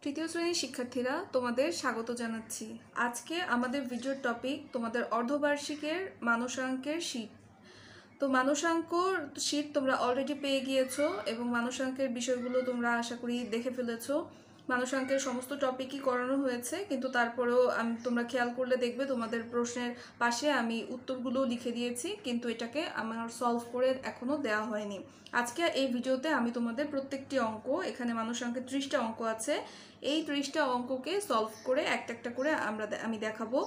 তৃতীয় শ্রেণীর শিক্ষার্থীরা তোমাদের স্বাগত জানাচ্ছি। আজকে আমাদের ভিডিওর টপিক তোমাদের অর্ধবার্ষিকের মানসাঙ্কের শীট। তো মানসাঙ্কর শীট তোমরা অলরেডি পেয়ে গিয়েছো এবং মানসাঙ্কের বিষয়গুলো তোমরা আশা করি দেখে ফেলেছো। মানসাঙ্কের সমস্ত টপিকই করানো হয়েছে, কিন্তু তারপরেও তোমরা খেয়াল করলে দেখবে তোমাদের প্রশ্নের পাশে আমি উত্তরগুলো লিখে দিয়েছি, কিন্তু এটাকে আমার সলভ করে এখনও দেওয়া হয়নি। আজকে এই ভিডিওতে আমি তোমাদের প্রত্যেকটি অঙ্ক, এখানে মানসাঙ্কের 30টা অঙ্ক আছে, এই 30টা অঙ্ককে সলভ করে একটা একটা করে আমি দেখাবো।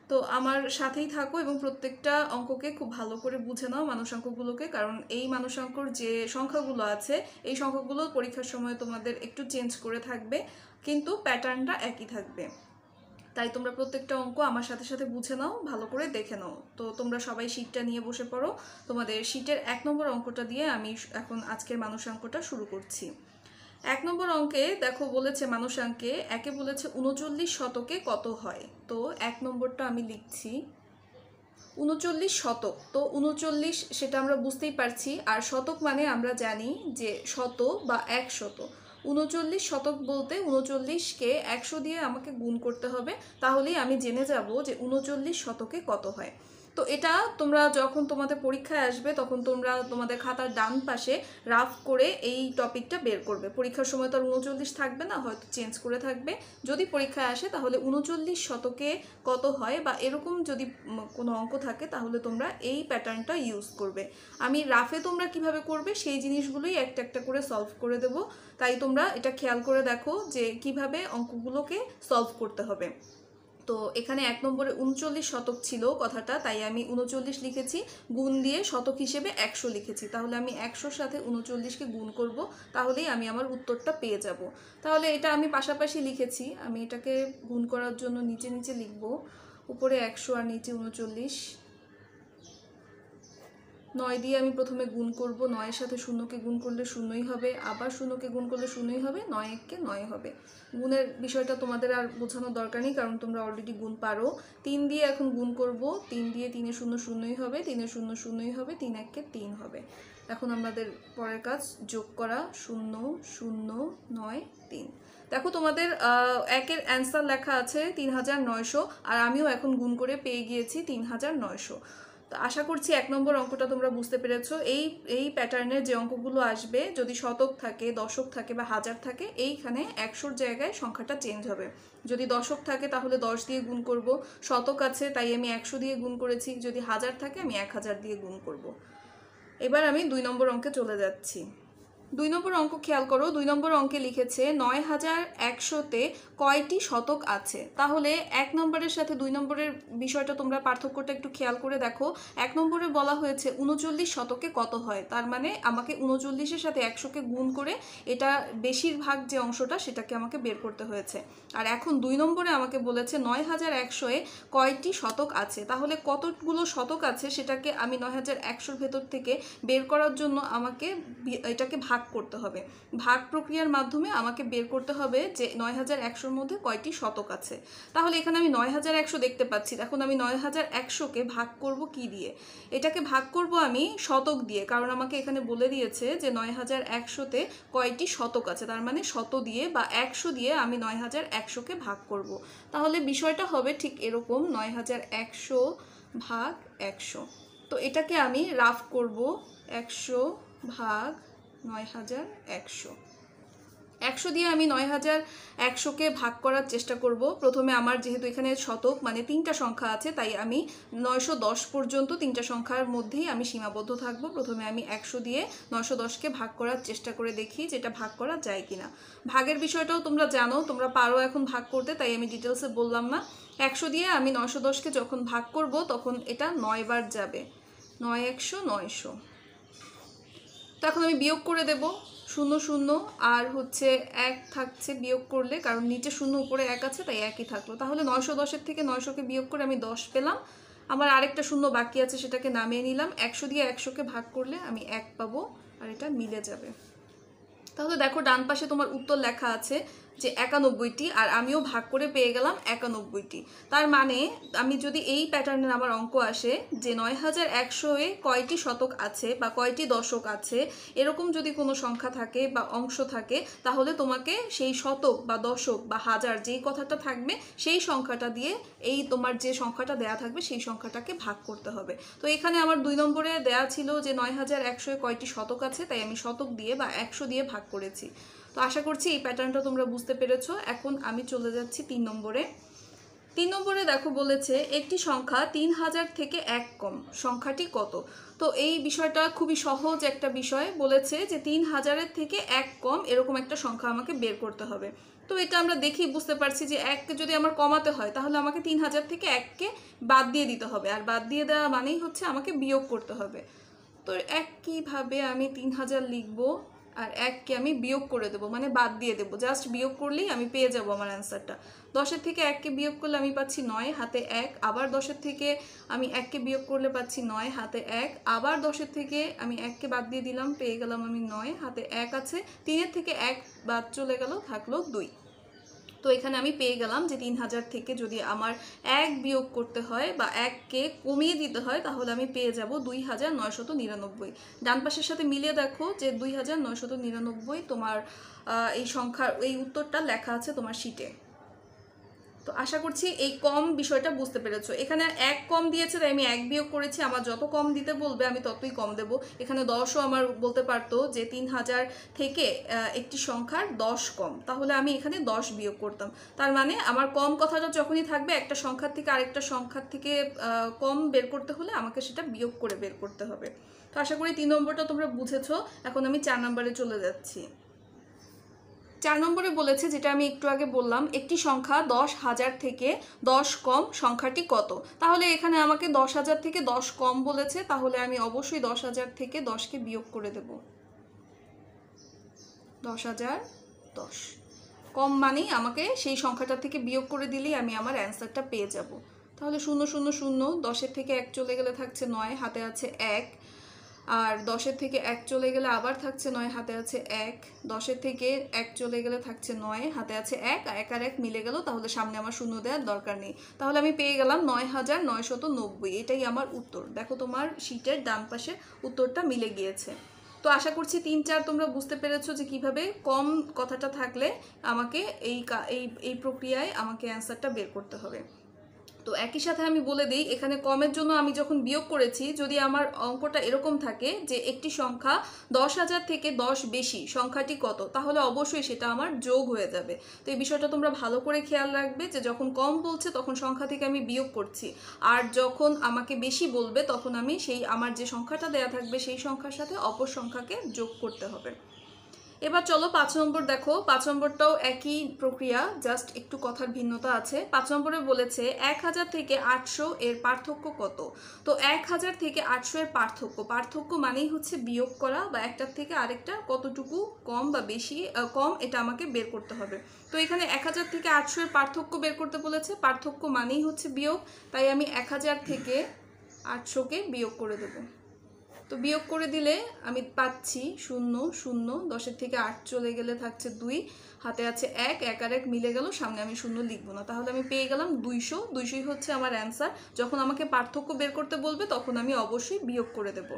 তো আমার সাথেই থাকো এবং প্রত্যেকটা অঙ্ককে খুব ভালো করে বুঝে নাও মানসাঙ্কগুলোকে, কারণ এই মানসাঙ্কর যে সংখ্যাগুলো আছে এই সংখ্যাগুলো পরীক্ষার সময় তোমাদের একটু চেঞ্জ করে থাকবে, কিন্তু প্যাটার্নটা একই থাকবে। তাই তোমরা প্রত্যেকটা অঙ্ক আমার সাথে সাথে বুঝে নাও, ভালো করে দেখে নাও। তো তোমরা সবাই শীটটা নিয়ে বসে পড়ো। তোমাদের শীটের 1 নম্বর অঙ্কটা দিয়ে আমি এখন আজকের মানসাঙ্কটা শুরু করছি। 1 নম্বর অঙ্কে দেখো বলেছে মানসাঙ্কে একে বলেছে 39 শতকে কত হয়। তো 1 নম্বরটা আমি লিখছি 39 শতক। তো 39 সেটা আমরা বুঝতেই পারছি, আর শতক মানে আমরা জানি যে শত বা 100। 39 শতক বলতে 39কে 100 দিয়ে আমাকে গুণ করতে হবে, তাহলেই আমি জেনে যাব যে 39 শতকে কত হয়। তো এটা তোমরা যখন তোমাদের পরীক্ষায় আসবে তখন তোমরা তোমাদের খাতার ডান পাশে রাফ করে এই টপিকটা বের করবে। পরীক্ষার সময় তো আর 39 থাকবে না, হয়তো চেঞ্জ করে থাকবে। যদি পরীক্ষায় আসে তাহলে 39 শতকে কত হয় বা এরকম যদি কোনো অঙ্ক থাকে তাহলে তোমরা এই প্যাটার্নটা ইউজ করবে। আমি রাফে তোমরা কিভাবে করবে সেই জিনিসগুলোই একটা একটা করে সলভ করে দেব, তাই তোমরা এটা খেয়াল করে দেখো যে কিভাবে অঙ্কগুলোকে সলভ করতে হবে। তো এখানে 1 নম্বরে 39 শতক ছিল কথাটা, তাই আমি 39 লিখেছি, গুণ দিয়ে শতক হিসেবে 100 লিখেছি। তাহলে আমি 100-র সাথে 39কে গুণ করব, তাহলেই আমি আমার উত্তরটা পেয়ে যাব। তাহলে এটা আমি পাশাপাশি লিখেছি, আমি এটাকে গুণ করার জন্য নিচে নিচে লিখব, উপরে 100 আর নিচে 39। 9 দিয়ে আমি প্রথমে গুণ করব, 9-এর সাথে 0কে গুণ করলে 0ই হবে, আবার 0কে গুণ করলে 0ই হবে, 9-1-কে 9 হবে। গুণের বিষয়টা তোমাদের আর বোঝানোর দরকার নেই, কারণ তোমরা অলরেডি গুণ পারো। 3 দিয়ে এখন গুণ করব, 3 দিয়ে 3-এ 0 0ই হবে, 3-এ 0 0ই হবে, 3-1-কে 3 হবে। এখন আমাদের পরের কাজ যোগ করা, 0 0 9 3। দেখো তোমাদের একের অ্যান্সার লেখা আছে 3900, আর আমিও এখন গুণ করে পেয়ে গিয়েছি 3900। তো আশা করছি 1 নম্বর অঙ্কটা তোমরা বুঝতে পেরেছো। এই প্যাটার্নের যে অঙ্কগুলো আসবে, যদি শতক থাকে, দশক থাকে বা হাজার থাকে, এইখানে 100-র জায়গায় সংখ্যাটা চেঞ্জ হবে। যদি দশক থাকে তাহলে 10 দিয়ে গুণ করব, শতক আছে তাই আমি 100 দিয়ে গুণ করেছি, যদি হাজার থাকে আমি 1000 দিয়ে গুণ করব। এবার আমি 2 নম্বর অঙ্কে চলে যাচ্ছি। 2 নম্বর অঙ্ক খেয়াল করো, 2 নম্বর অঙ্কে লিখেছে 9100-তে কয়টি শতক আছে। তাহলে 1 নম্বরের সাথে 2 নম্বরের বিষয়টা তোমরা পার্থক্যটা একটু খেয়াল করে দেখো। 1 নম্বরে বলা হয়েছে 39 শতকে কত হয়, তার মানে আমাকে 39-এর সাথে 100কে গুণ করে এটা বেশিরভাগ যে অংশটা সেটাকে আমাকে বের করতে হয়েছে। আর এখন 2 নম্বরে আমাকে বলেছে 9100-এ কয়টি শতক আছে। তাহলে কতগুলো শতক আছে সেটাকে আমি 9100-র ভেতর থেকে বের করার জন্য আমাকে এটাকে ভাগ করতে হবে। ভাগ প্রক্রিয়ার মাধ্যমে আমাকে বের করতে হবে যে 9100-র মধ্যে কয়টি শতক আছে। তাহলে এখানে আমি 9100 দেখতে পাচ্ছি, এখন আমি 9100-কে ভাগ করব কি দিয়ে? এটাকে ভাগ করব আমি শতক দিয়ে, কারণ আমাকে এখানে বলে দিয়েছে যে 9100-তে কয়টি শতক আছে, তার মানে শত দিয়ে বা 100 দিয়ে আমি 9100-কে ভাগ করব। তাহলে বিষয়টা হবে ঠিক এরকম, 9100 ভাগ 100। তো এটাকে আমি রাফ করব, 100 ভাগ 9100। 100 দিয়ে আমি 9100-কে ভাগ করার চেষ্টা করব। প্রথমে আমার যেহেতু এখানে শতক মানে 3টা সংখ্যা আছে, তাই আমি 910 পর্যন্ত 3টা সংখ্যার মধ্যেই আমি সীমাবদ্ধ থাকব। প্রথমে আমি 100 দিয়ে 910-কে ভাগ করার চেষ্টা করে দেখি যেটা ভাগ করা যায় কিনা। ভাগের বিষয়টাও তোমরা জানো, তোমরা পারো এখন ভাগ করতে, তাই আমি ডিটেলসে বললাম না। 100 দিয়ে আমি 910-কে যখন ভাগ করব তখন এটা 9 বার যাবে, 9 100 900। তো এখন আমি বিয়োগ করে দেব, 0 0 আর হচ্ছে 1 থাকছে বিয়োগ করলে, কারণ নিচে 0 উপরে 1 আছে তাই একই থাকলো। তাহলে 910-এর থেকে 900-কে বিয়োগ করে আমি 10 পেলাম। আমার আরেকটা 0 বাকি আছে, সেটাকে নামিয়ে নিলাম। 100 দিয়ে 100-কে ভাগ করলে আমি 1 পাবো, আর এটা মিলে যাবে। তাহলে দেখো ডান পাশে তোমার উত্তর লেখা আছে যে 91টি, আর আমিও ভাগ করে পেয়ে গেলাম 91টি। তার মানে আমি যদি এই প্যাটার্নের আমার অঙ্ক আসে যে 9100-এ কয়টি শতক আছে বা কয়টি দশক আছে, এরকম যদি কোনো সংখ্যা থাকে বা অংশ থাকে, তাহলে তোমাকে সেই শতক বা দশক বা হাজার যেই কথাটা থাকবে সেই সংখ্যাটা দিয়ে এই তোমার যে সংখ্যাটা দেয়া থাকবে সেই সংখ্যাটাকে ভাগ করতে হবে। তো এখানে আমার 2 নম্বরে দেয়া ছিল যে 9100-এ কয়টি শতক আছে, তাই আমি শতক দিয়ে বা 100 দিয়ে ভাগ করেছি। তো আশা করছি এই প্যাটার্নটা তোমরা বুঝতে পেরেছো। এখন আমি চলে যাচ্ছি 3 নম্বরে। 3 নম্বরে দেখো বলেছে একটি সংখ্যা 3000 থেকে 1 কম, সংখ্যাটি কত? তো এই বিষয়টা খুবই সহজ একটা বিষয়। বলেছে যে 3000-এর থেকে 1 কম এরকম একটা সংখ্যা আমাকে বের করতে হবে। তো এটা আমরা দেখি বুঝতে পারছি যে 1কে যদি আমার কমাতে হয় তাহলে আমাকে 3000 থেকে 1কে বাদ দিয়ে দিতে হবে, আর বাদ দিয়ে দেওয়া মানেই হচ্ছে আমাকে বিয়োগ করতে হবে। তো 1 কীভাবে আমি 3000 লিখবো আর 1কে আমি বিয়োগ করে দেবো, মানে বাদ দিয়ে দেবো, জাস্ট বিয়োগ করলেই আমি পেয়ে যাবো আমার অ্যান্সারটা। 10-এর থেকে 1কে বিয়োগ করলে আমি পাচ্ছি 9 হাতে 1, আবার 10-এর থেকে আমি 1কে বিয়োগ করলে পাচ্ছি 9 হাতে 1, আবার 10-এর থেকে আমি 1কে বাদ দিয়ে দিলাম, পেয়ে গেলাম আমি 9 হাতে 1 আছে, 3-এর থেকে 1 বাদ চলে গেল, থাকলো 2। তো এখানে আমি পেয়ে গেলাম যে 3000 থেকে যদি আমার 1 বিয়োগ করতে হয় বা 1কে কমিয়ে দিতে হয় তাহলে আমি পেয়ে যাব 2999। ডান পাশের সাথে মিলিয়ে দেখো যে 2999 তোমার এই সংখ্যার এই উত্তরটা লেখা আছে তোমার শিটে। তো আশা করছি এই কম বিষয়টা বুঝতে পেরেছো। এখানে 1 কম দিয়েছে তাই আমি 1 বিয়োগ করেছি, আমার যত কম দিতে বলবে আমি ততই কম দেব। এখানে 10ও আমার বলতে পারতো যে 3000 থেকে একটি সংখ্যার 10 কম, তাহলে আমি এখানে 10 বিয়োগ করতাম। তার মানে আমার কম কথাটা যখনই থাকবে একটা সংখ্যার থেকে আরেকটা সংখ্যার থেকে কম বের করতে হলে আমাকে সেটা বিয়োগ করে বের করতে হবে। তো আশা করি 3 নম্বরটা তোমরা বুঝেছো। এখন আমি 4 নম্বরে চলে যাচ্ছি। 4 নম্বরে বলেছে যেটা আমি একটু আগে বললাম, একটি সংখ্যা 10,000 থেকে 10 কম, সংখ্যাটি কত? তাহলে এখানে আমাকে 10,000 থেকে 10 কম বলেছে, তাহলে আমি অবশ্যই 10,000 থেকে 10কে বিয়োগ করে দেব। 10,010 কম মানেই আমাকে সেই সংখ্যাটা থেকে বিয়োগ করে দিলেই আমি আমার অ্যান্সারটা পেয়ে যাব। তাহলে 0 0 0, 10-এর থেকে 1 চলে গেলে থাকছে 9, হাতে আছে 1, আর 10-এর থেকে 1 চলে গেলে আবার থাকছে 9, হাতে আছে 1, 10-এর থেকে 1 চলে গেলে থাকছে 9, হাতে আছে 1, আর 1 আর 1 মিলে গেল, তাহলে সামনে আমার শূন্য দেওয়ার দরকার নেই। তাহলে আমি পেয়ে গেলাম 9990। এটাই আমার উত্তর। দেখো তোমার শীটের ডান পাশে উত্তরটা মিলে গিয়েছে। তো আশা করছি 3 4 তোমরা বুঝতে পেরেছো যে কিভাবে কম কথাটা থাকলে আমাকে এই প্রক্রিয়ায় আমাকে অ্যান্সারটা বের করতে হবে। তো একই সাথে আমি বলে দিই, এখানে কমের জন্য আমি যখন বিয়োগ করেছি, যদি আমার অঙ্কটা এরকম থাকে যে একটি সংখ্যা 10,000 থেকে 10 বেশি, সংখ্যাটি কত, তাহলে অবশ্যই সেটা আমার যোগ হয়ে যাবে। তো এই বিষয়টা তোমরা ভালো করে খেয়াল রাখবে যে যখন কম বলছে তখন সংখ্যা থেকে আমি বিয়োগ করছি, আর যখন আমাকে বেশি বলবে তখন আমি সেই আমার যে সংখ্যাটা দেয়া থাকবে সেই সংখ্যার সাথে অপর সংখ্যাকে যোগ করতে হবে। এবার চলো 5 নম্বর দেখো। 5 নম্বরটাও একই প্রক্রিয়া, জাস্ট একটু কথার ভিন্নতা আছে। 5 নম্বরে বলেছে 1000 থেকে 800 এর পার্থক্য কত? তো 1000 থেকে 800 এর পার্থক্য মানেই হচ্ছে বিয়োগ করা, বা একটার থেকে আরেকটা কতটুকু কম বা বেশি কম, এটা আমাকে বের করতে হবে। তো এখানে 1000 থেকে 800 এর পার্থক্য বের করতে বলেছে, পার্থক্য মানেই হচ্ছে বিয়োগ, তাই আমি 1000 থেকে 800কে বিয়োগ করে দেবো। তো বিয়োগ করে দিলে আমি পাচ্ছি 0 0, 10-এর থেকে 8 চলে গেলে থাকছে 2, হাতে আছে 1, 1 আর 1 মিলে গেল, সামনে আমি 0 লিখবো না, তাহলে আমি পেয়ে গেলাম 200। 200ই হচ্ছে আমার অ্যান্সার। যখন আমাকে পার্থক্য বের করতে বলবে তখন আমি অবশ্যই বিয়োগ করে দেব।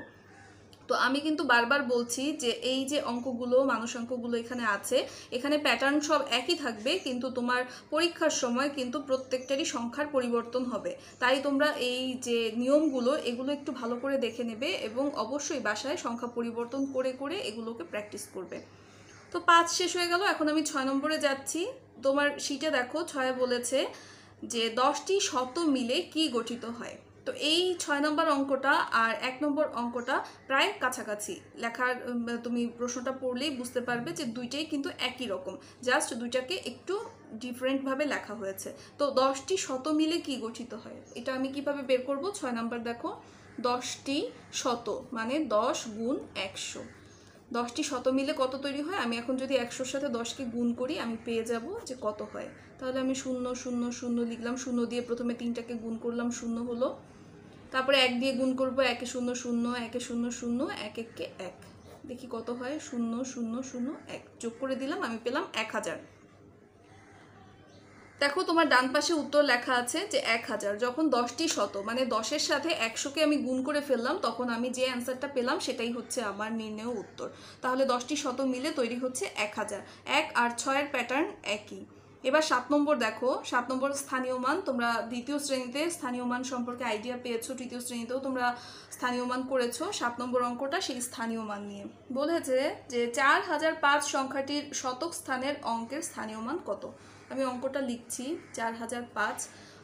তো আমি কিন্তু বারবার বলছি যে এই যে অঙ্কগুলো, মানুষাঙ্কগুলো এখানে আছে, এখানে প্যাটার্ন সব একই থাকবে, কিন্তু তোমার পরীক্ষার সময় কিন্তু প্রত্যেকটারই সংখ্যার পরিবর্তন হবে। তাই তোমরা এই যে নিয়মগুলো এগুলো একটু ভালো করে দেখে নেবে এবং অবশ্যই বাসায় সংখ্যা পরিবর্তন করে করে এগুলোকে প্র্যাকটিস করবে। তো 5 শেষ হয়ে গেল। এখন আমি 6 নম্বরে যাচ্ছি। তোমার শিটে দেখো 6 বলেছে যে 10টি শত মিলে কি গঠিত হয়। তো এই 6 নম্বর অঙ্কটা আর 1 নম্বর অঙ্কটা প্রায় কাছাকাছি। লেখার তুমি প্রশ্নটা পড়লেই বুঝতে পারবে যে দুইটাই কিন্তু একই রকম, জাস্ট দুইটাকে একটু ডিফারেন্টভাবে লেখা হয়েছে। তো 10টি শত মিলে কি গঠিত হয়, এটা আমি কিভাবে বের করব? 6 নম্বর দেখো, 10টি শত মানে 10 গুণ 100। 10টি শত মিলে কত তৈরি হয়? আমি এখন যদি 100-র সাথে 10কে গুণ করি আমি পেয়ে যাব যে কত হয়। তাহলে আমি 0 0 0 লিখলাম, 0 দিয়ে প্রথমে 3টাকে গুণ করলাম, 0 হলো। তারপরে 1 দিয়ে গুণ করব, 1 0 0, 1 0 0, 1 1 1, দেখি কত হয়। 0 0 0 1 যোগ করে দিলাম, আমি পেলাম 1000। দেখো তোমার ডান পাশে উত্তর লেখা আছে যে 1000। যখন 10টি শত মানে 10-এর সাথে 100-কে আমি গুণ করে ফেললাম, তখন আমি যে অ্যান্সারটা পেলাম সেটাই হচ্ছে আমার নির্ণেয় উত্তর। তাহলে 10টি শত মিলে তৈরি হচ্ছে 1000। 1 আর 6-এর প্যাটার্ন একই। এবার 7 নম্বর দেখো, 7 নম্বর স্থানীয় মান। তোমরা দ্বিতীয় শ্রেণীতে স্থানীয় মান সম্পর্কে আইডিয়া পেয়েছো, তৃতীয় শ্রেণীতেও তোমরা স্থানীয় মান করেছো। 7 নম্বর অঙ্কটা সেই স্থানীয় মান নিয়ে বলেছে যে 4005 সংখ্যাটির শতক স্থানের অঙ্কের স্থানীয় মান কত। আমি অঙ্কটা লিখছি 4005।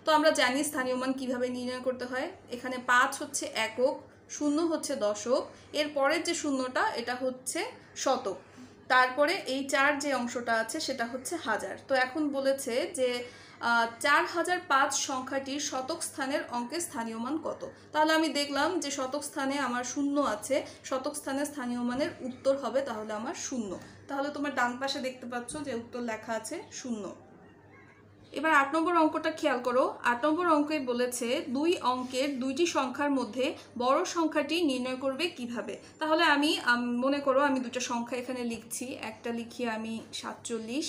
তো আমরা জানি স্থানীয় মান কিভাবে নির্ণয় করতে হয়। এখানে 5 হচ্ছে একক, 0 হচ্ছে দশক, এর পরের যে শূন্যটা এটা হচ্ছে শতক, তারপরে এই 4 যে অংশটা আছে সেটা হচ্ছে হাজার। তো এখন বলেছে যে 4005 সংখ্যাটির শতক স্থানের অঙ্কের স্থানীয় মান কত। তাহলে আমি দেখলাম যে শতক স্থানে আমার 0 আছে, শতক স্থানে স্থানীয় মানের উত্তর হবে তাহলে আমার 0। তাহলে তোমার ডান পাশে দেখতে পাচ্ছ যে উত্তর লেখা আছে 0। এবার 8 নম্বর অঙ্কটা খেয়াল করো। 8 নম্বর অঙ্কে বলেছে 2 অঙ্কের 2টি সংখ্যার মধ্যে বড় সংখ্যাটি নির্ণয় করবে কিভাবে। তাহলে আমি মনে করো আমি দুটো সংখ্যা এখানে লিখছি, একটা লিখি আমি 47,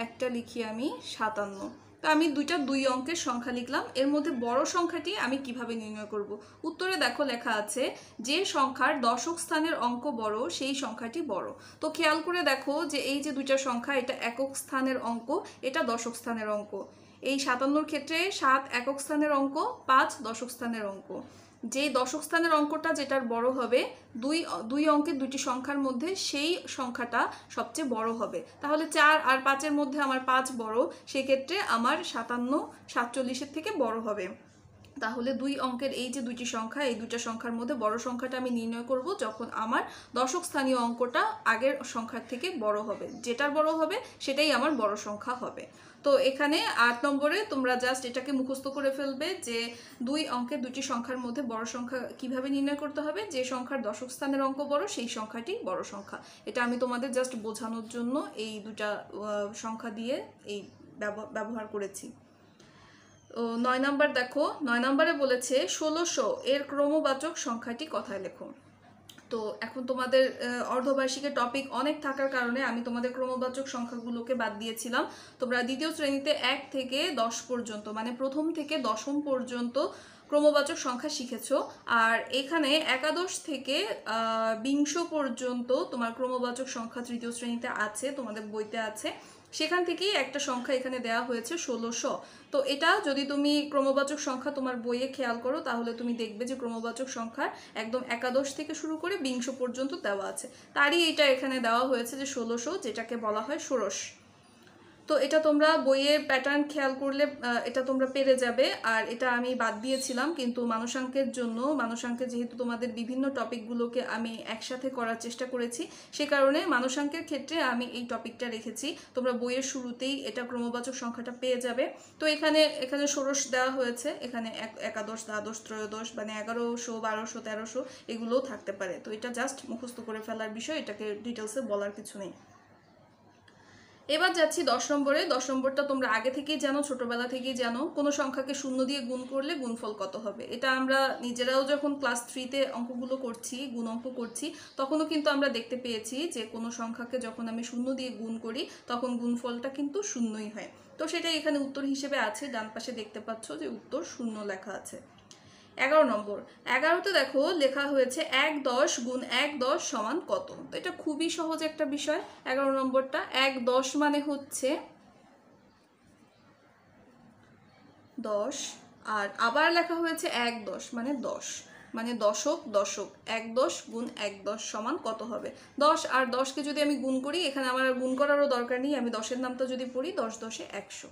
একটা লিখি আমি 57। তো আমি 2 অঙ্কের সংখ্যা লিখলাম, এর মধ্যে বড় সংখ্যাটি আমি কিভাবে নির্ণয় করব। উত্তরে দেখো লেখা আছে যে সংখ্যার দশক স্থানের অঙ্ক বড় সেই সংখ্যাটি বড়। তো খেয়াল করে দেখো যে এই যে 2টা সংখ্যা, এটা একক স্থানের অঙ্ক, এটা দশক স্থানের অঙ্ক। এই 57-র ক্ষেত্রে 7 একক স্থানের অঙ্ক, 5 দশক স্থানের অঙ্ক। যেই দশক স্থানের অঙ্কটা যেটার বড় হবে, দুই অঙ্কের 2টি সংখ্যার মধ্যে সেই সংখ্যাটা সবচেয়ে বড় হবে। তাহলে 4 আর 5-এর মধ্যে আমার 5 বড়, সেক্ষেত্রে আমার 57 47-এর থেকে বড় হবে। তাহলে 2 অঙ্কের এই যে 2টি সংখ্যা, এই 2টা সংখ্যার মধ্যে বড় সংখ্যাটা আমি নির্ণয় করব যখন আমার দশক স্থানীয় অঙ্কটা আগের সংখ্যার থেকে বড় হবে। যেটার বড় হবে সেটাই আমার বড় সংখ্যা হবে। তো এখানে 8 নম্বরে তোমরা জাস্ট এটাকে মুখস্থ করে ফেলবে যে 2 অঙ্কের 2টি সংখ্যার মধ্যে বড় সংখ্যা কিভাবে নির্ণয় করতে হবে। যে সংখ্যার দশক স্থানের অঙ্ক বড় সেই সংখ্যাটি বড় সংখ্যা। এটা আমি তোমাদের জাস্ট বোঝানোর জন্য এই 2টা সংখ্যা দিয়ে এই ব্যবহার করেছি। 9 নম্বর দেখো, 9 নম্বরে বলেছে 1600 এর ক্রমবাচক সংখ্যাটি কথায় লেখো। তো এখন তোমাদের অর্ধবার্ষিকের টপিক অনেক থাকার কারণে আমি তোমাদের ক্রমবাচক সংখ্যাগুলোকে বাদ দিয়েছিলাম। তোমরা দ্বিতীয় শ্রেণীতে 1 থেকে 10 পর্যন্ত মানে প্রথম থেকে দশম পর্যন্ত ক্রমবাচক সংখ্যা শিখেছো। আর এখানে একাদশ থেকে 20 পর্যন্ত তোমার ক্রমবাচক সংখ্যা তৃতীয় শ্রেণীতে আছে, তোমাদের বইতে আছে। সেখান থেকেই একটা সংখ্যা এখানে দেওয়া হয়েছে 1600। তো এটা যদি তুমি ক্রমবাচক সংখ্যা তোমার বইয়ে খেয়াল করো তাহলে তুমি দেখবে যে ক্রমবাচক সংখ্যার একদম একাদশ থেকে শুরু করে 20 পর্যন্ত দেওয়া আছে। তারই এটা এখানে দেওয়া হয়েছে যে 1600, যেটাকে বলা হয় ষোড়শ। তো এটা তোমরা বইয়ের প্যাটার্ন খেয়াল করলে এটা তোমরা পেরে যাবে। আর এটা আমি বাদ দিয়েছিলাম, কিন্তু মানসাঙ্কের জন্য, মানসাঙ্কে যেহেতু তোমাদের বিভিন্ন টপিকগুলোকে আমি একসাথে করার চেষ্টা করেছি, সে কারণে মানসাঙ্কের ক্ষেত্রে আমি এই টপিকটা রেখেছি। তোমরা বইয়ের শুরুতেই এটা ক্রমবাচক সংখ্যাটা পেয়ে যাবে। তো এখানে ষোড়শ দেওয়া হয়েছে, এখানে একাদশ, দ্বাদশ, ত্রয়োদশ, মানে 1100, 1200, 1300 এগুলোও থাকতে পারে। তো এটা জাস্ট মুখস্থ করে ফেলার বিষয়, এটাকে ডিটেলসে বলার কিছু নেই। এবার যাচ্ছি 10 নম্বরে। 10 নম্বরটা তোমরা আগে থেকেই জানো, ছোটবেলা থেকেই জানো, কোনো সংখ্যাকে 0 দিয়ে গুণ করলে গুণফল কত হবে। এটা আমরা নিজেরাও যখন ক্লাস 3-তে অঙ্কগুলো করছি, গুণ অঙ্ক করছি, তখনও কিন্তু আমরা দেখতে পেয়েছি যে কোনো সংখ্যাকে যখন আমি 0 দিয়ে গুণ করি তখন গুণফলটা কিন্তু 0ই হয়। তো সেটাই এখানে উত্তর হিসেবে আছে, ডান পাশে দেখতে পাচ্ছ যে উত্তর 0 লেখা আছে। 11 নম্বর, 11তে দেখো লেখা হয়েছে 1/10 গুণ 1/10 সমান কত। তো এটা খুবই সহজ একটা বিষয়। 11 নম্বরটা 1/10 মানে হচ্ছে 10, আর আবার লেখা হয়েছে 1/10 মানে 10, মানে দশক দশক। 1/10 গুণ 1/10 সমান কত হবে। 10 আর 10কে যদি আমি গুণ করি, এখানে আমার গুণ করারও দরকার নেই, আমি 10-এর নামটা যদি পড়ি 10 10 100,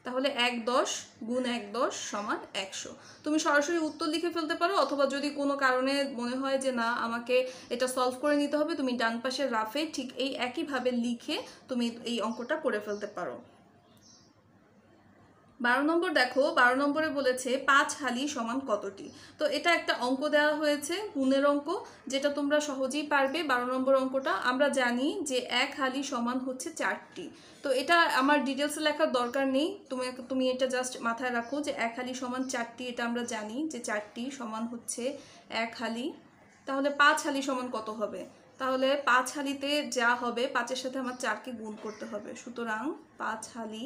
তাহলে 1/10 গুণ 1/10 সমান 100। তুমি সরাসরি উত্তর লিখে ফেলতে পারো, অথবা যদি কোনো কারণে মনে হয় যে না আমাকে এটা সলভ করে নিতে হবে, তুমি ডান পাশের রাফে ঠিক এই একইভাবে লিখে তুমি এই অঙ্কটা করে ফেলতে পারো। 12 নম্বর দেখো, 12 নম্বরে বলেছে 5 হালি সমান কতটি। তো এটা একটা অঙ্ক দেওয়া হয়েছে, গুণের অঙ্ক, যেটা তোমরা সহজেই পারবে। 12 নম্বর অঙ্কটা আমরা জানি যে 1 হালি সমান হচ্ছে 4টি। তো এটা আমার ডিটেলসে লেখার দরকার নেই, তুমি এটা জাস্ট মাথায় রাখো যে 1 হালি সমান 4টি। এটা আমরা জানি যে 4টি সমান হচ্ছে 1 হালি। তাহলে 5 হালি সমান কত হবে। তাহলে 5 হালিতে যা হবে 5-এর সাথে আমার 4কে গুণ করতে হবে। সুতরাং 5 হালি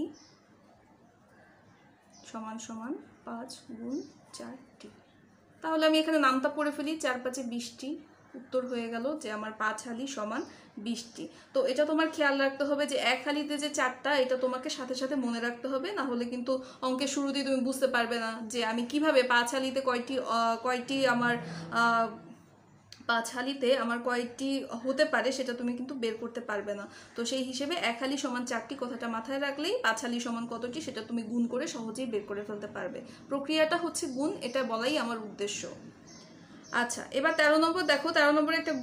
সমান সমান 5 গুণ 4টি। তাহলে আমি এখানে নামটা পড়ে ফেলি, 4 5 20টি উত্তর হয়ে গেল যে আমার 5 হালি সমান 20টি। তো এটা তোমার খেয়াল রাখতে হবে যে এক হালিতে যে 4টা, এটা তোমাকে সাথে সাথে মনে রাখতে হবে, না হলে কিন্তু অঙ্কের শুরুতেই তুমি বুঝতে পারবে না যে আমি কিভাবে 5 হালিতে কয়টি আমার 5 হালিতে আমার কয়টি হতে পারে সেটা তুমি কিন্তু বের করতে পারবে না। তো সেই হিসেবে 1 হালি সমান 4টি কথাটা মাথায় রাখলেই 5 হালি সমান কতটি সেটা তুমি গুণ করে সহজেই বের করে ফেলতে পারবে। প্রক্রিয়াটা হচ্ছে গুণ, এটা বলাই আমার উদ্দেশ্য। আচ্ছা, এবার 13 নম্বর দেখো। 13 নম্বরে একটা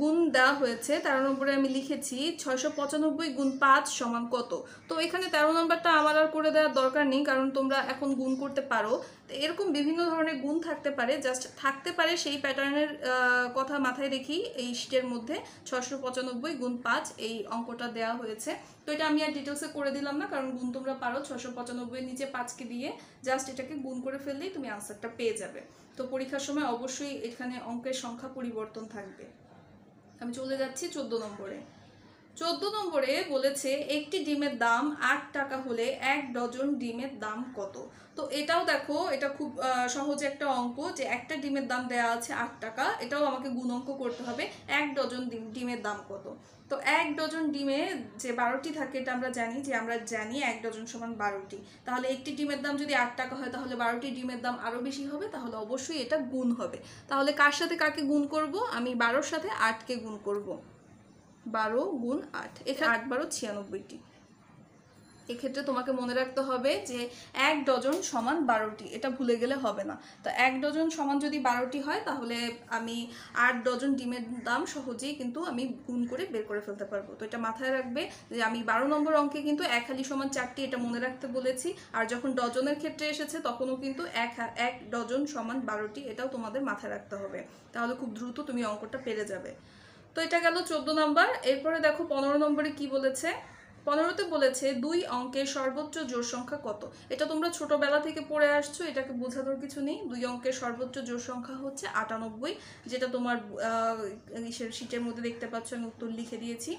গুণ দেওয়া হয়েছে। 13 নম্বরে আমি লিখেছি 695 গুণ 5 সমান কত। তো এখানে 13 নম্বরটা আমার আর করে দেওয়ার দরকার নেই, কারণ তোমরা এখন গুণ করতে পারো। তো এরকম বিভিন্ন ধরনের গুণ থাকতে পারে, জাস্ট থাকতে পারে সেই প্যাটার্নের কথা মাথায় রেখেই এই শীটের মধ্যে 695 গুণ 5 এই অঙ্কটা দেওয়া হয়েছে। তো এটা আমি আর ডিটেলসে করে দিলাম না, কারণ গুণ তোমরা পারো। 695 নিচে 5কে দিয়ে জাস্ট এটাকে গুণ করে ফেললেই তুমি আনসারটা পেয়ে যাবে। তো পরীক্ষার সময় অবশ্যই এখানে অঙ্কের সংখ্যা পরিবর্তন থাকবে। আমি চলে যাচ্ছি 14 নম্বরে। 14 নম্বরে বলেছে একটি ডিমের দাম 8 টাকা হলে 1 ডজন ডিমের দাম কত। তো এটাও দেখো, এটা খুব সহজ একটা অঙ্ক, যে একটা ডিমের দাম দেওয়া আছে 8 টাকা, এটাও আমাকে গুণ অঙ্ক করতে হবে। 1 ডজন ডিমের দাম কত। তো 1 ডজন ডিমে যে 12টি থাকে, এটা আমরা জানি যে 1 ডজন সমান 12টি। তাহলে একটি ডিমের দাম যদি 8 টাকা হয়, তাহলে 12টি ডিমের দাম আরও বেশি হবে, তাহলে অবশ্যই এটা গুণ হবে। তাহলে কার সাথে কাকে গুণ করব? আমি 12-র সাথে 8কে গুণ করব। 12 গুণ 8, এখানে 8 12 96টি। এক্ষেত্রে তোমাকে মনে রাখতে হবে যে 1 ডজন সমান 12টি, এটা ভুলে গেলে হবে না। তো 1 ডজন সমান যদি 12টি হয়, তাহলে আমি 8 ডজন ডিমের দাম সহজেই কিন্তু আমি গুণ করে বের করে ফেলতে পারবো। তো এটা মাথায় রাখবে যে আমি 12 নম্বর অঙ্কে কিন্তু 1 হালি সমান 4টি, এটা মনে রাখতে বলেছি। আর যখন ডজনের ক্ষেত্রে এসেছে তখনও কিন্তু 1 ডজন সমান 12টি, এটাও তোমাদের মাথায় রাখতে হবে। তাহলে খুব দ্রুত তুমি অঙ্কটা পেরে যাবে। তো এটা গেল 14 নম্বর। এরপরে দেখো 15 নম্বরে কি বলেছে। 15তে বলেছে 2 অঙ্কের সর্বোচ্চ জোড় সংখ্যা কত। এটা তোমরা ছোটবেলা থেকে পড়ে আসছো, এটাকে বোঝানোর কিছু নেই। 2 অঙ্কের সর্বোচ্চ জোড় সংখ্যা হচ্ছে 98, যেটা তোমার শীটের মধ্যে দেখতে পাচ্ছ, আমি উত্তর লিখে দিয়েছি।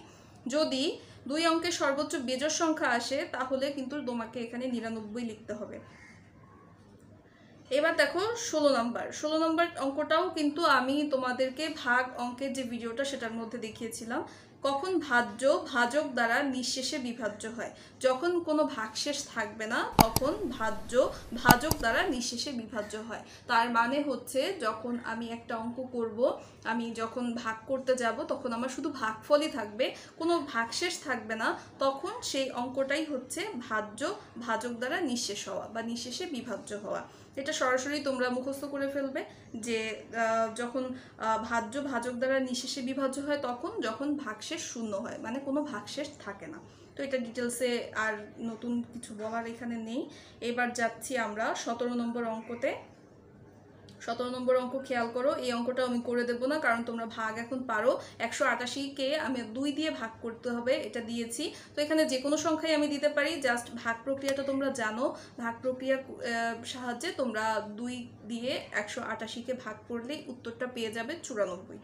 যদি 2 অঙ্কের সর্বোচ্চ বেজোড় সংখ্যা আসে, তাহলে কিন্তু তোমাকে এখানে 99 লিখতে হবে। এবার দেখো 16 নম্বর অঙ্কটাও কিন্তু আমি তোমাদেরকে ভাগ অঙ্কের যে ভিডিওটা সেটার মধ্যে দেখিয়েছিলাম। কখন ভাজ্য ভাজক দ্বারা নিঃশেষে বিভাজ্য হয়। যখন কোনো ভাগশেষ থাকবে না, তখন ভাজ্য ভাজক দ্বারা নিঃশেষে বিভাজ্য হয়। তার মানে হচ্ছে, যখন আমি একটা অঙ্ক করব, আমি যখন ভাগ করতে যাব, তখন আমার শুধু ভাগফলই থাকবে, কোনো ভাগশেষ থাকবে না, তখন সেই অঙ্কটাই হচ্ছে ভাজ্য ভাজক দ্বারা নিঃশেষ হওয়া বা নিঃশেষে বিভাজ্য হওয়া। এটা সরাসরি তোমরা মুখস্থ করে ফেলবে যে যখন ভাজ্য ভাজক দ্বারা নিঃশেষে বিভাজ্য হয়, তখন যখন ভাগশেষ শূন্য হয়, মানে কোনো ভাগশেষ থাকে না। তো এটা ডিটেলসে আর নতুন কিছু বলার এখানে নেই। এবার যাচ্ছি আমরা 17 নম্বর অঙ্কতে। 17 নম্বর অঙ্ক খেয়াল করো। এই অঙ্কটা আমি করে দেবো না, কারণ তোমরা ভাগ এখন পারো। 188কে আমি 2 দিয়ে ভাগ করতে হবে, এটা দিয়েছি। তো এখানে যে কোনো সংখ্যাই আমি দিতে পারি, জাস্ট ভাগ প্রক্রিয়াটা তোমরা জানো। ভাগ প্রক্রিয়ার সাহায্যে তোমরা 2 দিয়ে 188কে ভাগ করলেই উত্তরটা পেয়ে যাবে 94।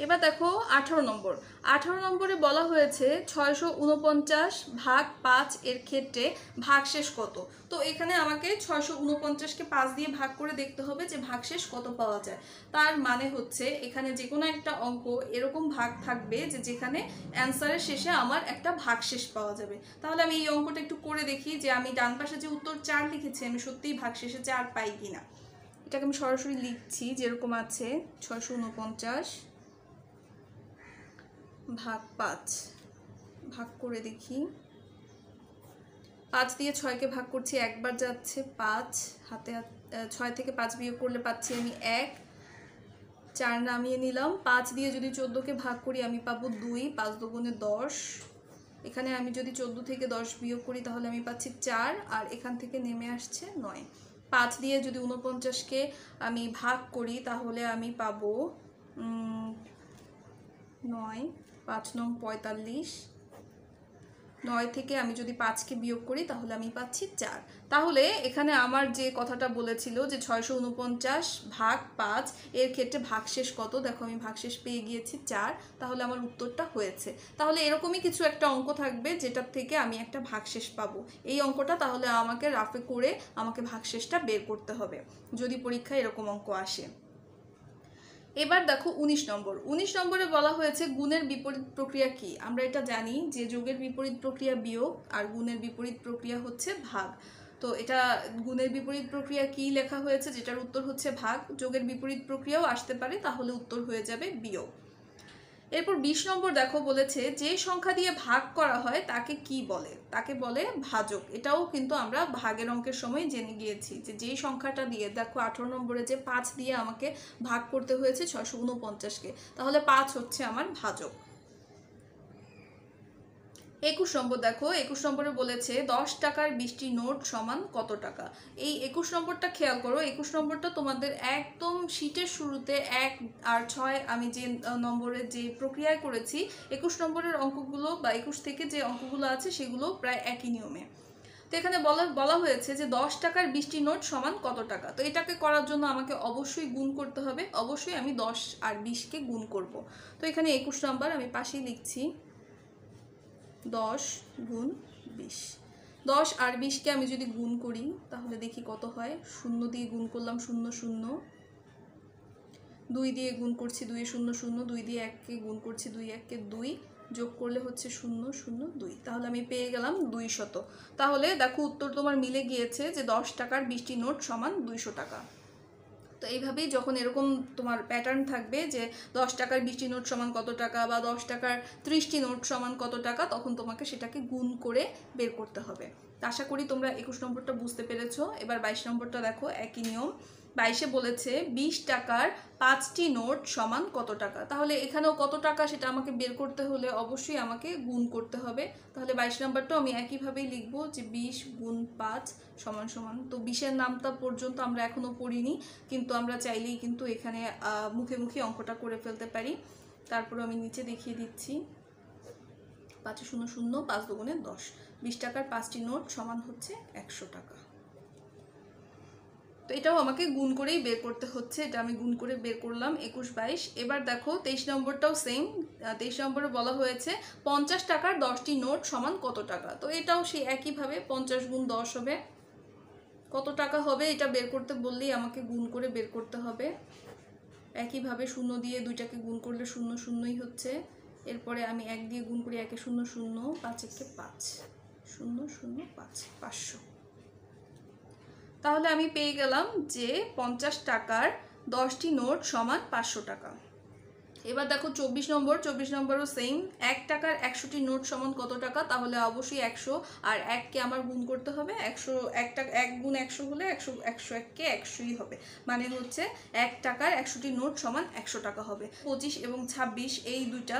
এবার দেখো 18 নম্বর। 18 নম্বরে বলা হয়েছে 649 ভাগ 5 এর ক্ষেত্রে ভাগশেষ কত। তো এখানে আমাকে 649কে 5 দিয়ে ভাগ করে দেখতে হবে যে ভাগশেষ কত পাওয়া যায়। তার মানে হচ্ছে, এখানে যে কোনো একটা অঙ্ক এরকম ভাগ থাকবে যে যেখানে অ্যান্সারের শেষে আমার একটা ভাগশেষ পাওয়া যাবে। তাহলে আমি এই অঙ্কটা একটু করে দেখি যে আমি ডান পাশে যে উত্তর 4 লিখেছি, আমি সত্যিই ভাগশেষে 4 পাই কিনা। এটাকে আমি সরাসরি লিখছি যেরকম আছে, 649 ভাগ 5, ভাগ করে দেখি। 5 দিয়ে 6কে ভাগ করছি, একবার যাচ্ছে 5, হাতে 6 থেকে 5 বিয়োগ করলে পাচ্ছি আমি 1, 4 নামিয়ে নিলাম। 5 দিয়ে যদি 14কে ভাগ করি আমি পাবো 2, 5 দুগুণে 10। এখানে আমি যদি 14 থেকে 10 বিয়োগ করি, তাহলে আমি পাচ্ছি 4, আর এখান থেকে নেমে আসছে 9। 5 দিয়ে যদি 49কে আমি ভাগ করি, তাহলে আমি পাবো 9, 5 নং 45, 9 থেকে আমি যদি 5কে বিয়োগ করি তাহলে আমি পাচ্ছি 4। তাহলে এখানে আমার যে কথাটা বলেছিল যে 649 ভাগ 5 এর ক্ষেত্রে ভাগশেষ কত, দেখো আমি ভাগশেষ পেয়ে গিয়েছি 4, তাহলে আমার উত্তরটা হয়েছে। তাহলে এরকমই কিছু একটা অঙ্ক থাকবে যেটার থেকে আমি একটা ভাগশেষ পাবো, এই অঙ্কটা তাহলে আমাকে রাফে করে আমাকে ভাগশেষটা বের করতে হবে যদি পরীক্ষায় এরকম অঙ্ক আসে। এবার দেখো 19 নম্বর। 19 নম্বরে বলা হয়েছে গুণের বিপরীত প্রক্রিয়া কি। আমরা এটা জানি যে যোগের বিপরীত প্রক্রিয়া বিয়োগ আর গুণের বিপরীত প্রক্রিয়া হচ্ছে ভাগ। তো এটা গুণের বিপরীত প্রক্রিয়া কি লেখা হয়েছে, যেটার উত্তর হচ্ছে ভাগ। যোগের বিপরীত প্রক্রিয়াও আসতে পারে, তাহলে উত্তর হয়ে যাবে বিয়োগ। এরপর 20 নম্বর দেখো বলেছে যে সংখ্যা দিয়ে ভাগ করা হয় তাকে কি বলে, তাকে বলে ভাজক। এটাও কিন্তু আমরা ভাগের অঙ্কের সময় জেনে গিয়েছি যে যেই সংখ্যাটা দিয়ে, দেখো 18 নম্বরে যে 5 দিয়ে আমাকে ভাগ করতে হয়েছে 649কে, তাহলে 5 হচ্ছে আমার ভাজক। 21 নম্বর দেখো, 21 নম্বরে বলেছে 10 টাকার 20টি নোট সমান কত টাকা। এই 21 নম্বরটা খেয়াল করো, 21 নম্বরটা তোমাদের একদম শীটের শুরুতে 1 আর 6 আমি যে নম্বরের যে প্রক্রিয়ায় করেছি, 21 নম্বরের অঙ্কগুলো বা 21 থেকে যে অঙ্কগুলো আছে সেগুলো প্রায় একই নিয়মে। তো এখানে বলা হয়েছে যে 10 টাকার 20টি নোট সমান কত টাকা। তো এটাকে করার জন্য আমাকে অবশ্যই গুণ করতে হবে, অবশ্যই আমি 10 আর 20কে গুণ করব। তো এখানে 21 নম্বর আমি পাশেই লিখছি 10 গুণ 20। 10 আর 20কে আমি যদি গুণ করি তাহলে দেখি কত হয়। 0 দিয়ে গুণ করলাম 0 0, 2 দিয়ে গুণ করছি 2 এ 0 0, 2 দিয়ে 1কে গুণ করছি 2 1কে 2, যোগ করলে হচ্ছে 0 0 2, তাহলে আমি পেয়ে গেলাম 200। তাহলে দেখো উত্তর তোমার মিলে গিয়েছে যে 10 টাকার 20টি নোট সমান 200 টাকা। তো এইভাবেই যখন এরকম তোমার প্যাটার্ন থাকবে যে 10 টাকার 20টি নোট সমান কত টাকা বা 10 টাকার 30টি নোট সমান কত টাকা, তখন তোমাকে সেটাকে গুণ করে বের করতে হবে। আশা করি তোমরা 21 নম্বরটা বুঝতে পেরেছো। এবার 22 নম্বরটা দেখো, একই নিয়ম। 22-এ বলেছে 20 টাকার 5টি নোট সমান কত টাকা। তাহলে এখানেও কত টাকা সেটা আমাকে বের করতে হলে অবশ্যই আমাকে গুণ করতে হবে। তাহলে 22 নম্বরটাও আমি একইভাবেই লিখবো যে 20 গুণ 5 সমান সমান, তো 20-এর নামটা পর্যন্ত আমরা এখনো পড়িনি, কিন্তু আমরা চাইলেই কিন্তু এখানে মুখে মুখে অঙ্কটা করে ফেলতে পারি। তারপরে আমি নিচে দেখিয়ে দিচ্ছি 5 0 0, 5 দুগুণে 10, 20 টাকার 5টি নোট সমান হচ্ছে 100 টাকা। তো এটাও আমাকে গুণ করেই বের করতে হচ্ছে, এটা আমি গুণ করে বের করলাম 21 22। এবার দেখো 23 নম্বরটাও সেম। 23 নম্বরে বলা হয়েছে 50 টাকার 10টি নোট সমান কত টাকা। তো এটাও সেই একইভাবে 50 গুণ 10 হবে, কত টাকা হবে এটা বের করতে বললেই আমাকে গুণ করে বের করতে হবে। একইভাবে 0 দিয়ে 2টাকে গুণ করলে 0 0ই হচ্ছে। এরপরে আমি 1 দিয়ে গুণ করি 1 এ 0 0, 5 একে 5, 0 0 5, 500। তাহলে আমি পেয়ে গেলাম যে 50 টাকার 10টি নোট সমান 500 টাকা। এবার দেখো 24 নম্বর। 24 নম্বরও সেম, 1 টাকার 100টি নোট সমান কত টাকা। তাহলে অবশ্যই 100 আর 1কে আমার গুণ করতে হবে। 100 1 গুণ 100 হলে 101কে 100ই হবে, মানে হচ্ছে 1 টাকার 100টি নোট সমান 100 টাকা হবে। 25 এবং 26 এই দুইটা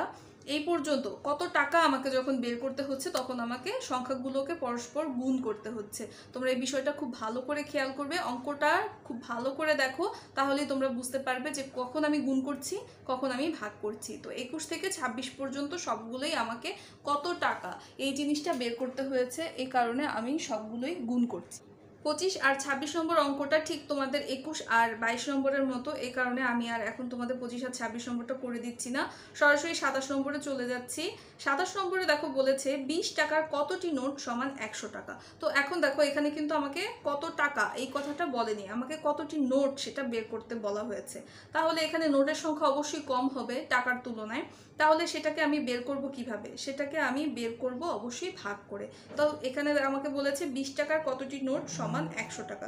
এই পর্যন্ত কত টাকা আমাকে যখন বের করতে হচ্ছে তখন আমাকে সংখ্যাগুলোকে পরস্পর গুণ করতে হচ্ছে। তোমরা এই বিষয়টা খুব ভালো করে খেয়াল করবে, অঙ্কটা খুব ভালো করে দেখো, তাহলেই তোমরা বুঝতে পারবে যে কখন আমি গুণ করছি কখন আমি ভাগ করছি। তো 21 থেকে 26 পর্যন্ত সবগুলোই আমাকে কত টাকা এই জিনিসটা বের করতে হয়েছে, এই কারণে আমি সবগুলোই গুণ করছি। 25 আর 26 নম্বর অঙ্কটা ঠিক তোমাদের 21 আর 22 নম্বরের মতো, এই কারণে আমি আর এখন তোমাদের 25 আর 26 নম্বরটা করে দিচ্ছি না, সরাসরি 27 নম্বরে চলে যাচ্ছি। 27 নম্বরে দেখো বলেছে 20 টাকার কতটি নোট সমান 100 টাকা। তো এখন দেখো এখানে কিন্তু আমাকে কত টাকা এই কথাটা বলেনি, আমাকে কতটি নোট সেটা বের করতে বলা হয়েছে। তাহলে এখানে নোটের সংখ্যা অবশ্যই কম হবে টাকার তুলনায়। তাহলে সেটাকে আমি বের করব কিভাবে, সেটাকে আমি বের করব অবশ্যই ভাগ করে। তো এখানে আমাকে বলেছে 20 টাকার কতটি নোট সমান 100 টাকা।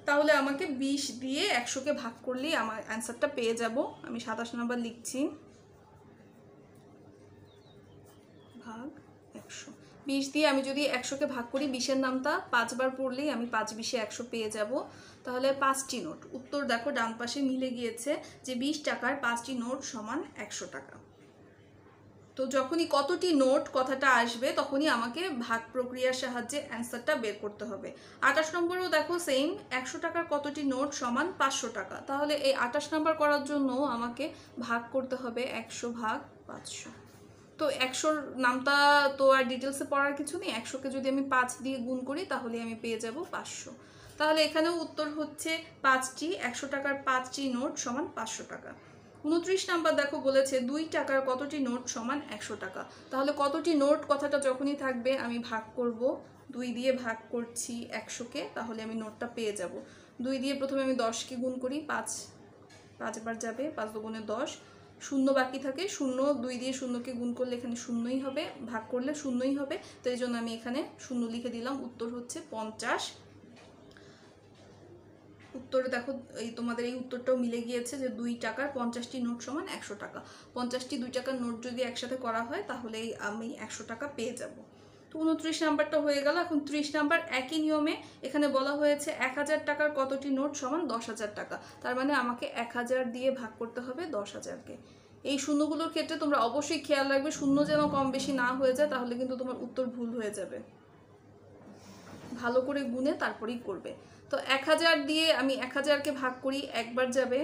তাহলে আমাকে 20 দিয়ে 100কে ভাগ করলেই আমার অ্যান্সারটা পেয়ে যাব। আমি 27 নম্বর লিখছি, ভাগ 100। 20 দিয়ে আমি যদি 100কে ভাগ করি, 20-এর নামটা 5 বার পড়লেই আমি 5 20-এ 100 পেয়ে যাব। তাহলে 5টি নোট, উত্তর দেখো ডান পাশে মিলে গিয়েছে যে 20 টাকার 5টি নোট সমান 100 টাকা। তো যখনই কতটি নোট কথাটা আসবে তখনই আমাকে ভাগ প্রক্রিয়ার সাহায্যে অ্যান্সারটা বের করতে হবে। 28 নম্বরেও দেখো সেম, 100 টাকার কতটি নোট সমান 500 টাকা। তাহলে এই 28 নম্বর করার জন্য আমাকে ভাগ করতে হবে 100 ভাগ 500। তো 100-র নামটা তো আর ডিটেলসে পড়ার কিছু নেই। 100-কে যদি আমি 5 দিয়ে গুণ করি তাহলে আমি পেয়ে যাব 500। তাহলে এখানেও উত্তর হচ্ছে 5টি 100 টাকার 5টি নোট সমান 500 টাকা। 29 নাম্বার দেখো বলেছে 2 টাকার কতটি নোট সমান 100 টাকা। তাহলে কতটি নোট কথাটা যখনই থাকবে আমি ভাগ করব, 2 দিয়ে ভাগ করছি 100-কে, তাহলে আমি নোটটা পেয়ে যাব। 2 দিয়ে প্রথমে আমি 10-কে গুণ করি, 5 বার যাবে, 5 দুগুণে 10, শূন্য বাকি থাকে, 0 2 দিয়ে 0-কে গুণ করলে এখানে শূন্যই হবে, ভাগ করলে শূন্যই হবে, তো এই জন্য আমি এখানে 0 লিখে দিলাম। উত্তর হচ্ছে 50। উত্তরে দেখো এই তোমাদের এই উত্তরটাও মিলে গিয়েছে যে 2 টাকার 50টি নোট সমান 100 টাকা। 50টি 2 টাকার নোট যদি একসাথে করা হয় তাহলে আমি 100 টাকা পেয়ে যাব। তো 29 নাম্বারটা হয়ে গেল। এখন 30 নাম্বার একই নিয়মে এখানে বলা হয়েছে 1000 টাকার কতটি নোট সমান 10,000 টাকা। তার মানে আমাকে 1000 দিয়ে ভাগ করতে হবে 10,000-কে। এই শূন্যগুলোর ক্ষেত্রে তোমরা অবশ্যই খেয়াল রাখবে শূন্য যেন কম বেশি না হয়ে যায়, তাহলে কিন্তু তোমার উত্তর ভুল হয়ে যাবে। ভালো করে গুনে তারপরেই করবে। তো 1000 দিয়ে আমি 1000-কে ভাগ করি, একবার যাবে,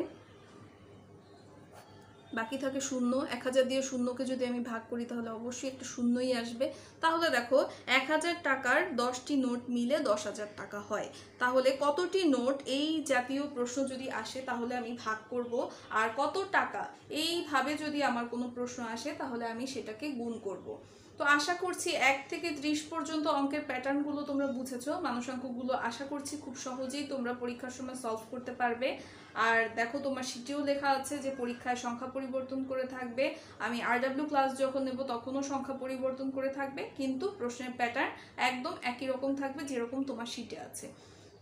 বাকি থাকে 0। 1000 দিয়ে 0-কে যদি আমি ভাগ করি তাহলে অবশ্যই একটা শূন্যই আসবে। তাহলে দেখো 1000 টাকার 10টি নোট মিলে 10,000 টাকা হয়। তাহলে কতটি নোট এই জাতীয় প্রশ্ন যদি আসে তাহলে আমি ভাগ করব, আর কত টাকা এইভাবে যদি আমার কোনো প্রশ্ন আসে তাহলে আমি সেটাকে গুণ করব। তো আশা করছি 1 থেকে 30 পর্যন্ত অঙ্কের প্যাটার্নগুলো তোমরা বুঝেছো। মানুষাঙ্কগুলো আশা করছি খুব সহজেই তোমরা পরীক্ষার সময় সলভ করতে পারবে। আর দেখো তোমার শিটেও লেখা আছে যে পরীক্ষায় সংখ্যা পরিবর্তন করে থাকবে। আমি RW ক্লাস যখন নেব তখনও সংখ্যা পরিবর্তন করে থাকবে, কিন্তু প্রশ্নের প্যাটার্ন একদম একই রকম থাকবে যেরকম তোমার শিটে আছে।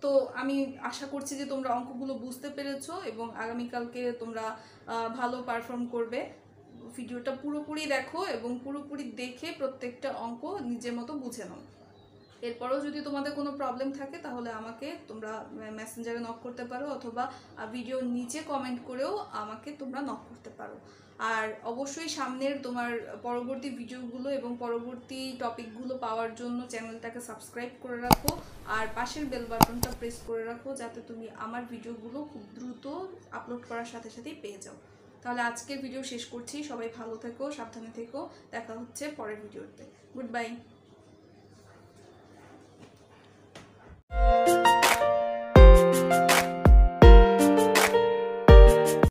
তো আমি আশা করছি যে তোমরা অঙ্কগুলো বুঝতে পেরেছো এবং আগামীকালকে তোমরা ভালো পারফর্ম করবে। ভিডিওটা পুরোপুরি দেখো এবং পুরোপুরি দেখে প্রত্যেকটা অঙ্ক নিজের মতো বুঝে নাও। এরপরেও যদি তোমাদের কোনো প্রবলেম থাকে তাহলে আমাকে তোমরা মেসেঞ্জারে নক করতে পারো, অথবা ভিডিওর নিচে কমেন্ট করেও আমাকে তোমরা নক করতে পারো। আর অবশ্যই সামনের তোমার পরবর্তী ভিডিওগুলো এবং পরবর্তী টপিকগুলো পাওয়ার জন্য চ্যানেলটাকে সাবস্ক্রাইব করে রাখো, আর পাশের বেল বাটনটা প্রেস করে রাখো যাতে তুমি আমার ভিডিওগুলো খুব দ্রুত আপলোড করার সাথে সাথেই পেয়ে যাও। তাহলে আজকের ভিডিও শেষ করছি। সবাই ভালো থেকো, সাবধানে থেকো, দেখা হচ্ছে পরের ভিডিওতে। Good bye.